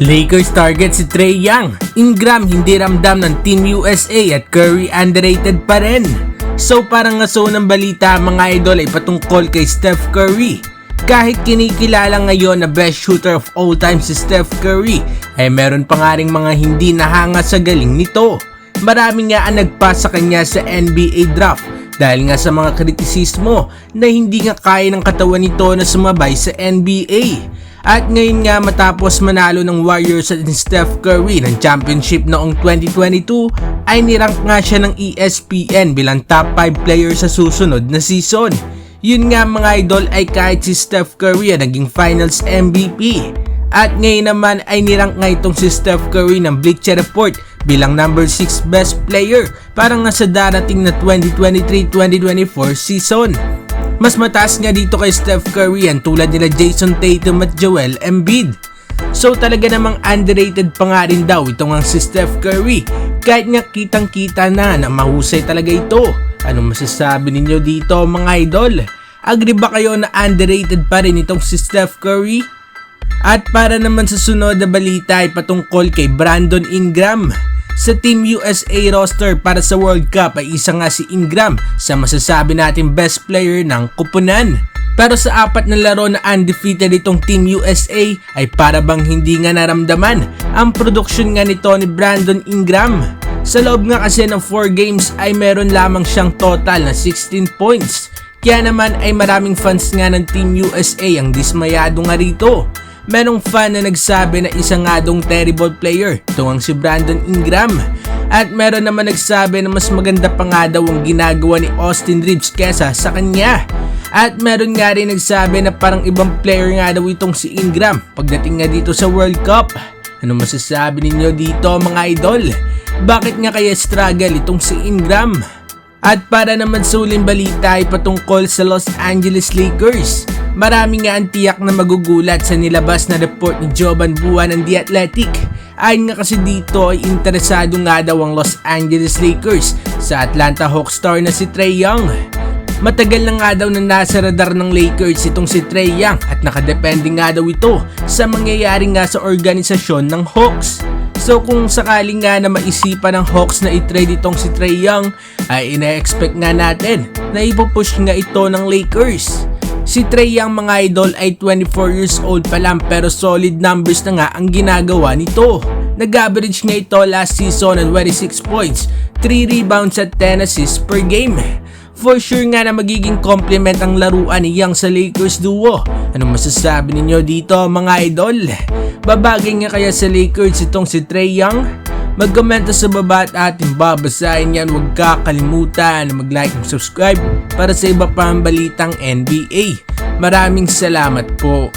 Lakers target si Trae Young, Ingram hindi ramdam ng Team USA at Curry underrated pa rin. So parang ngaso ng balita mga idol ay patungkol kay Steph Curry. Kahit kinikilala ngayon na best shooter of all time si Steph Curry, ay meron pa nga ring mga hindi nahanga sa galing nito. Marami nga ang nagpa sa kanya sa NBA draft dahil nga sa mga kritisismo na hindi nga kaya ng katawan nito na sumabay sa NBA. At ngayon nga matapos manalo ng Warriors at ni Steph Curry ng championship noong 2022 ay nirank nga siya ng ESPN bilang top 5 player sa susunod na season. Yun nga mga idol ay kahit si Steph Curry ay naging finals MVP. At ngayon naman ay nirank nga itong si Steph Curry ng Bleacher Report bilang number 6 best player para nga sa darating na 2023-2024 season. Mas mataas nga dito kay Steph Curry yan tulad nila Jason Tatum at Joel Embiid. So talaga namang underrated pa nga rin daw itong ang si Steph Curry kahit nga kitang kita na mahusay talaga ito. Anong masasabi ninyo dito mga idol? Agree ba kayo na underrated pa rin itong si Steph Curry? At para naman sa sunod na balita ay patungkol kay Brandon Ingram. Sa Team USA roster para sa World Cup ay isa nga si Ingram sa masasabi natin best player ng kupunan. Pero sa 4 na laro na undefeated itong Team USA ay para bang hindi nga naramdaman ang production nga nito ni Brandon Ingram. Sa loob nga kasi ng 4 games ay meron lamang siyang total na 16 points. Kaya naman ay maraming fans nga ng Team USA ang dismayado nga rito. Merong fan na nagsabi na isa nga dong terrible player, ito ang si Brandon Ingram. At meron naman nagsabi na mas maganda pa nga daw ang ginagawa ni Austin Reeves kesa sa kanya. At meron nga rin nagsabi na parang ibang player nga daw itong si Ingram pagdating nga dito sa World Cup. Ano masasabi ninyo dito mga idol? Bakit nga kaya struggle itong si Ingram? At para naman sa huling balita ay patungkol sa Los Angeles Lakers. Marami nga ang tiyak na magugulat sa nilabas na report ni Jovan Buwan ng The Athletic. Ayon nga kasi dito ay interesado nga daw ang Los Angeles Lakers sa Atlanta Hawks star na si Trae Young. Matagal na nga daw na nasa radar ng Lakers itong si Trae Young at nakadepende nga daw ito sa mangyayari nga sa organisasyon ng Hawks. So kung sakaling nga na maisipan ng Hawks na i-trade itong si Trae Young ay ina-expect nga natin na ipupush nga ito ng Lakers. Si Trae Young mga idol ay 24 years old pa lang pero solid numbers na nga ang ginagawa nito. Nag-average nga ito last season ng 26 points, 3 rebounds at 10 assists per game. For sure nga na magiging compliment ang laruan ni Young sa Lakers duo. Anong masasabi ninyo dito mga idol? Babagay nga kaya sa Lakers itong si Trae Young? Mag-komento sa baba at ating babasahin yan. Huwag kakalimutan na mag-like at subscribe para sa iba pang balitang NBA. Maraming salamat po.